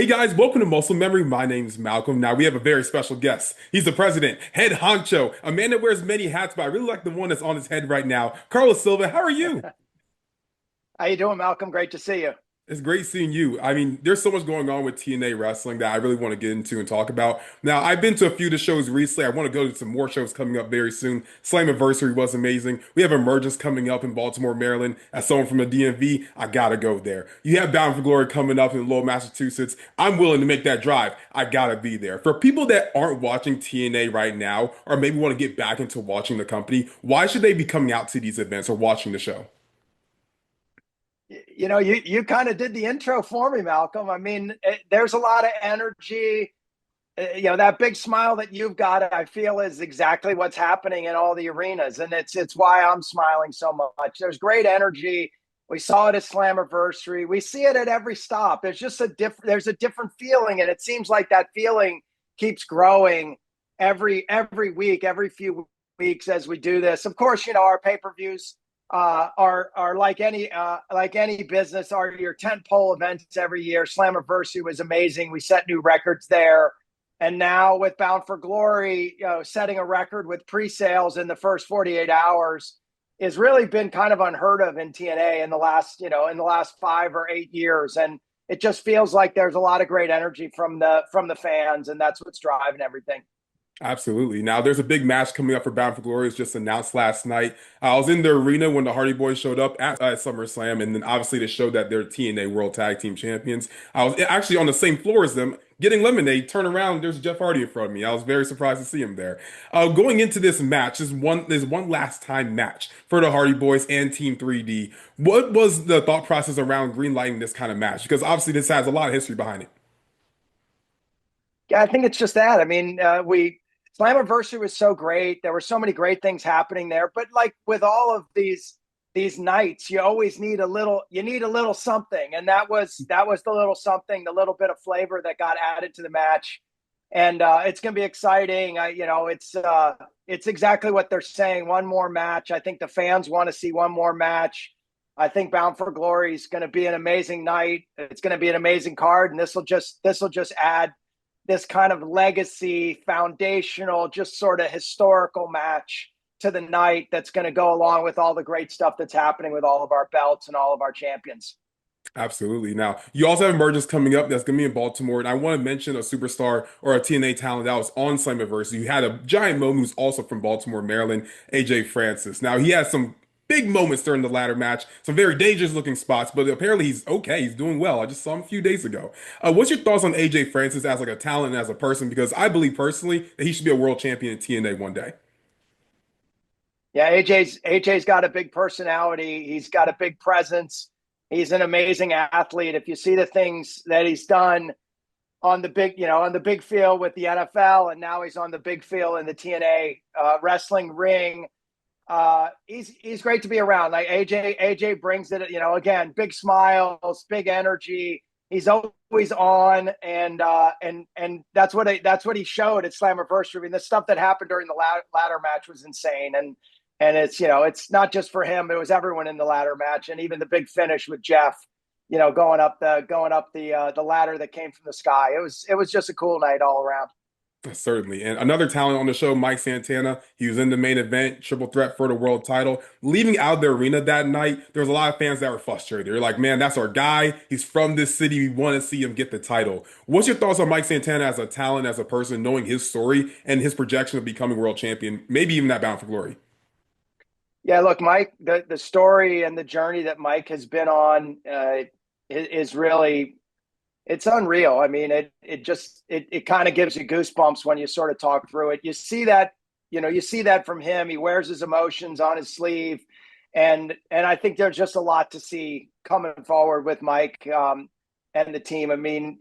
Hey guys, welcome to Muscle Memory. My name's Malcolm. Now we have a very special guest. He's the president, head honcho, a man that wears many hats, but I really like the one that's on his head right now. Carlos Silva, how are you? How you doing, Malcolm? Great to see you. It's great seeing you. I mean, there's so much going on with TNA wrestling that I really want to get into and talk about. Now, I've been to a few of the shows recently. I want to go to some more shows coming up very soon. Slammiversary was amazing. We have Emergence coming up in Baltimore, Maryland. As someone from the DMV, I gotta go there. You have Bound for Glory coming up in Lowell, Massachusetts. I'm willing to make that drive. I gotta be there. For people that aren't watching TNA right now, or maybe want to get back into watching the company, why should they be coming out to these events or watching the show? You kind of did the intro for me, Malcolm. I mean, there's a lot of energy. That big smile that you've got, I feel, is exactly what's happening in all the arenas, and it's why I'm smiling so much. There's great energy. We saw it at Slammiversary. We see it at every stop. There's a different feeling, and it seems like that feeling keeps growing every week, every few weeks as we do this. Of course, our pay-per-views are like any business, are your tentpole events every year. Slammiversary was amazing. We set new records there. And now with Bound for Glory, setting a record with pre-sales in the first 48 hours has really been kind of unheard of in TNA in the last 5 or 8 years. And it just feels like there's a lot of great energy from the fans, and that's what's driving everything. Absolutely. Now, there's a big match coming up for Bound for Glory. It was just announced last night. I was in the arena when the Hardy Boys showed up at SummerSlam, and then obviously they showed that they're TNA World Tag Team Champions. I was actually on the same floor as them, getting lemonade. Turn around, there's Jeff Hardy in front of me. I was very surprised to see him there. Going into this match, there's one last time match for the Hardy Boys and Team 3D. What was the thought process around greenlighting this kind of match? Because obviously this has a lot of history behind it. Yeah, I think it's just that. I mean, we Slammiversary was so great. There were so many great things happening there. But like with all of these nights, you always need a little something. And that was the little something, the little bit of flavor that got added to the match. And it's going to be exciting. It's exactly what they're saying. One more match. I think the fans want to see one more match. I think Bound for Glory is going to be an amazing night. It's going to be an amazing card, and this will just add this kind of legacy, foundational, just sort of historical match to the night that's going to go along with all the great stuff that's happening with all of our belts and all of our champions. Absolutely. Now, you also have Emergence coming up that's going to be in Baltimore. And I want to mention a superstar or a TNA talent that was on Slammiversary. You had a giant moment who's also from Baltimore, Maryland, AJ Francis. Now, he has some big moments during the ladder match, some very dangerous looking spots, but apparently he's okay. He's doing well. I just saw him a few days ago. What's your thoughts on AJ Francis as like a talent and as a person? Because I believe personally that he should be a world champion in TNA one day. Yeah, AJ's got a big personality. He's got a big presence. He's an amazing athlete. If you see the things that he's done on the big field with the NFL, and now he's on the big field in the TNA wrestling ring. He's great to be around. Like AJ brings it. Again, big smiles, big energy. He's always on, and that's what he showed at Slammiversary. I mean, the stuff that happened during the ladder match was insane, and it's not just for him. It was everyone in the ladder match, and even the big finish with Jeff. Going up the ladder that came from the sky. It was just a cool night all around. Certainly. And another talent on the show, Mike Santana, he was in the main event, triple threat for the world title. Leaving out the arena that night, there was a lot of fans that were frustrated. They're like, man, that's our guy. He's from this city. We want to see him get the title. What's your thoughts on Mike Santana as a talent, as a person, knowing his story and his projection of becoming world champion, maybe even that Bound for Glory? Yeah, look, Mike, the story and the journey that Mike has been on is really, it's unreal. I mean, it kind of gives you goosebumps when you sort of talk through it. You see that from him. He wears his emotions on his sleeve, and I think there's just a lot to see coming forward with Mike and the team. I mean,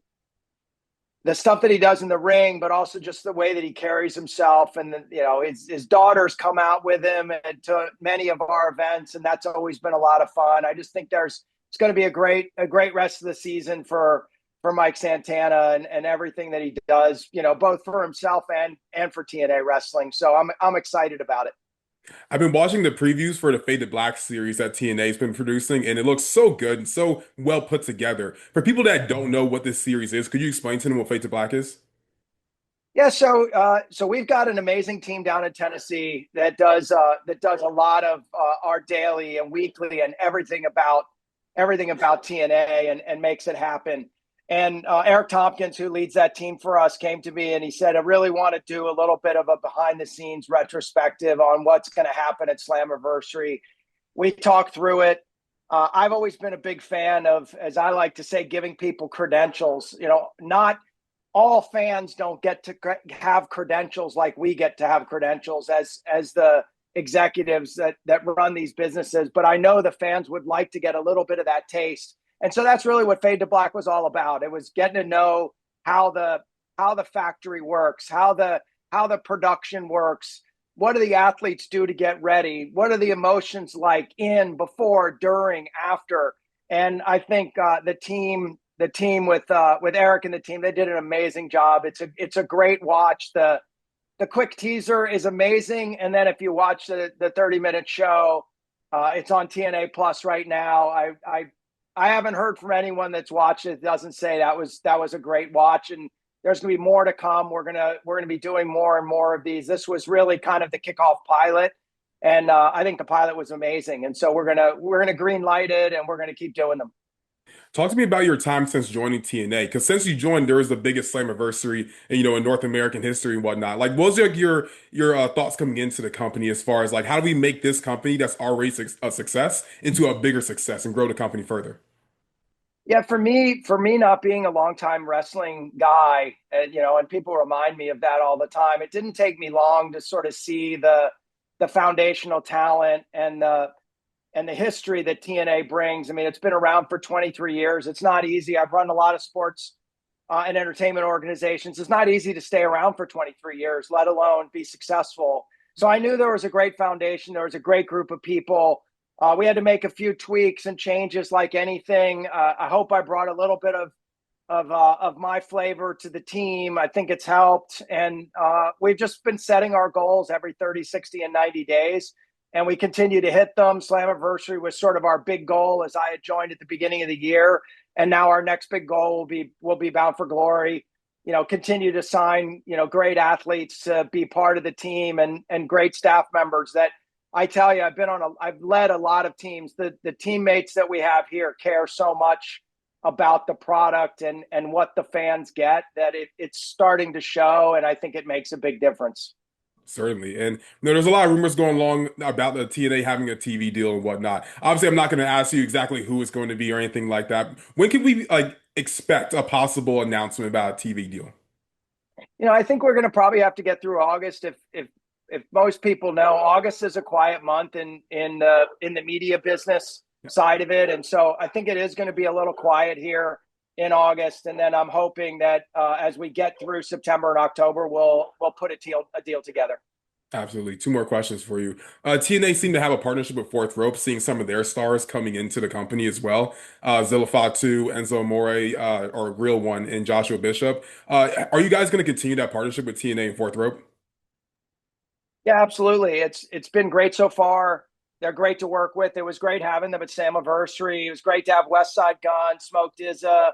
the stuff that he does in the ring, but also just the way that he carries himself, and his daughters come out with him and to many of our events, and that's always been a lot of fun. I just think it's going to be a great rest of the season for Mike Santana and everything that he does, both for himself and for TNA wrestling. So I'm excited about it. I've been watching the previews for the Fade to Black series that TNA's been producing, and it looks so good and so well put together. For people that don't know what this series is, could you explain to them what Fade to Black is? Yeah, so we've got an amazing team down in Tennessee that does a lot of our daily and weekly and everything about TNA and makes it happen. And Eric Tompkins, who leads that team for us, came to me and he said, "I really want to do a little bit of a behind the scenes retrospective on what's going to happen at Slammiversary." We talked through it. I've always been a big fan of, as I like to say, giving people credentials. Not all fans don't get to have credentials like we get to have credentials as the executives that run these businesses, but I know the fans would like to get a little bit of that taste. And so that's really what Fade to Black was all about. It was getting to know how the factory works, how the production works. What do the athletes do to get ready? What are the emotions like before, during, after? And I think the team with Eric and the team, they did an amazing job. It's a great watch. The quick teaser is amazing, and then if you watch the 30-minute show, it's on TNA Plus right now. I haven't heard from anyone that's watched it doesn't say that was a great watch, and there's gonna be more to come. We're gonna be doing more and more of these. This was really kind of the kickoff pilot, and I think the pilot was amazing. And so we're gonna green light it, and we're gonna keep doing them. Talk to me about your time since joining TNA, because since you joined, there was the biggest Slammiversary, in North American history and whatnot. Like, what was your thoughts coming into the company as far as like how do we make this company that's already a success into a bigger success and grow the company further? Yeah, for me not being a longtime wrestling guy, and people remind me of that all the time. It didn't take me long to sort of see the foundational talent and the history that TNA brings. I mean, it's been around for 23 years. It's not easy. I've run a lot of sports and entertainment organizations. It's not easy to stay around for 23 years, let alone be successful. So I knew there was a great foundation. There was a great group of people. We had to make a few tweaks and changes, like anything. I hope I brought a little bit of my flavor to the team. I think it's helped, and we've just been setting our goals every 30, 60, and 90 days, and we continue to hit them. Slammiversary was sort of our big goal as I had joined at the beginning of the year, and now our next big goal will be Bound for Glory. Continue to sign great athletes to be part of the team, and great staff members that I tell you, I've led a lot of teams. The teammates that we have here care so much about the product and what the fans get that it's starting to show, and I think it makes a big difference. Certainly. And there's a lot of rumors going along about the TNA having a TV deal and whatnot. Obviously, I'm not going to ask you exactly who it's going to be or anything like that. When can we like expect a possible announcement about a TV deal? I think we're going to probably have to get through August. If most people know, August is a quiet month in the media business side of it, and so I think it is going to be a little quiet here in August. And then I'm hoping that as we get through September and October, we'll put a deal together. Absolutely. Two more questions for you. TNA seemed to have a partnership with Fourth Rope, seeing some of their stars coming into the company as well. Zilla Fatu, Enzo Amore, or Real One, and Joshua Bishop. Are you guys going to continue that partnership with TNA and Fourth Rope? Yeah, absolutely. It's been great so far. They're great to work with. It was great having them at Slammiversary. It was great to have West Side Gun, Smoke Dizza,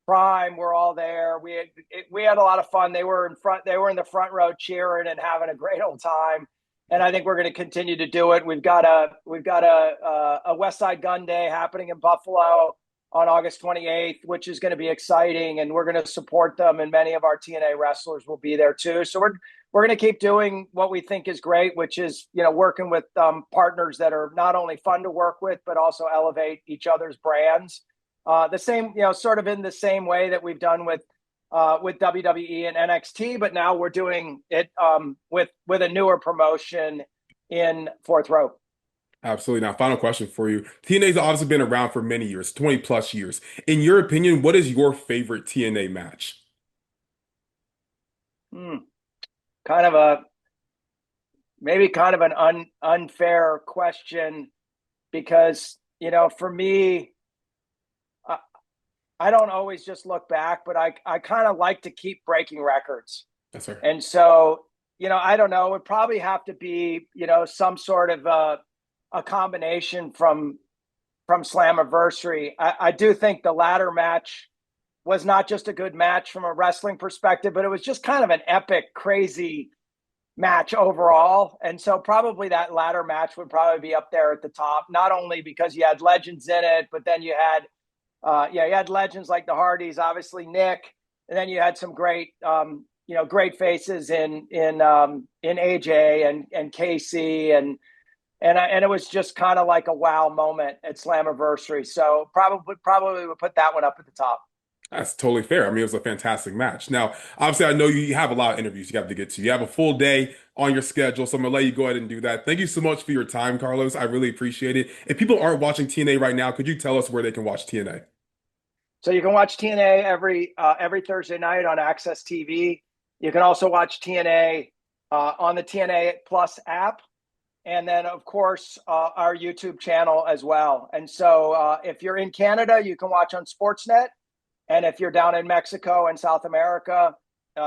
Prime. We're all there. We had a lot of fun. They were in front. They were in the front row cheering and having a great old time. And I think we're going to continue to do it. We've got a West Side Gun Day happening in Buffalo on August 28th, which is going to be exciting. And we're going to support them. And many of our TNA wrestlers will be there too. So we're going to keep doing what we think is great, which is working with partners that are not only fun to work with, but also elevate each other's brands. The same, sort of in the same way that we've done with WWE and NXT, but now we're doing it with a newer promotion in Fourth Row. Absolutely. Now, final question for you. TNA's obviously been around for many years, 20 plus years. In your opinion, what is your favorite TNA match? Hmm. Kind of a maybe kind of an unfair question because for me, I don't always just look back, but I kind of like to keep breaking records. Yes, sir. And so I don't know. It would probably have to be, some sort of a combination from Slammiversary. I do think the ladder match was not just a good match from a wrestling perspective, but it was just kind of an epic, crazy match overall. And so probably that ladder match would probably be up there at the top, not only because you had legends in it, but then you had you had legends like the Hardys, obviously Nick, and then you had some great great faces in AJ and Casey and it was just kind of like a wow moment at Slammiversary. So probably would put that one up at the top. That's totally fair. I mean, it was a fantastic match. Now, obviously, I know you have a lot of interviews you have to get to. You have a full day on your schedule, so I'm gonna let you go ahead and do that. Thank you so much for your time, Carlos. I really appreciate it. If people aren't watching TNA right now, could you tell us where they can watch TNA? So you can watch TNA every Thursday night on Access TV. You can also watch TNA on the TNA Plus app, and then of course our YouTube channel as well. And so if you're in Canada, you can watch on Sportsnet, and if you're down in Mexico and South America,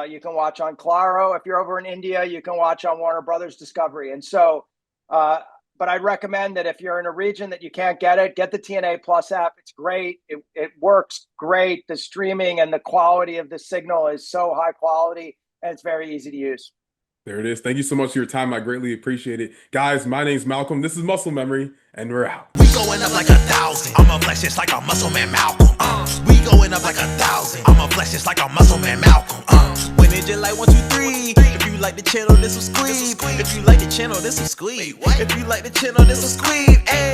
you can watch on Claro. If you're over in India, you can watch on Warner Brothers Discovery. And so, but I'd recommend that if you're in a region that you can't get it, get the TNA Plus app. It's great. It works great. The streaming and the quality of the signal is so high quality, and it's very easy to use. There it is. Thank you so much for your time. I greatly appreciate it. Guys, my name's Malcolm. This is Muscle Memory, and we're out. We going up like 1,000. I'm a flex just like a muscle man Malcolm. We going up like 1,000. I'm a flex just like a muscle man Malcolm. When it just like 1, 2, 3. If you like the channel, this will squeeze. If you like the channel, this will squeeze. If you like the channel, this will squeeze. Hey.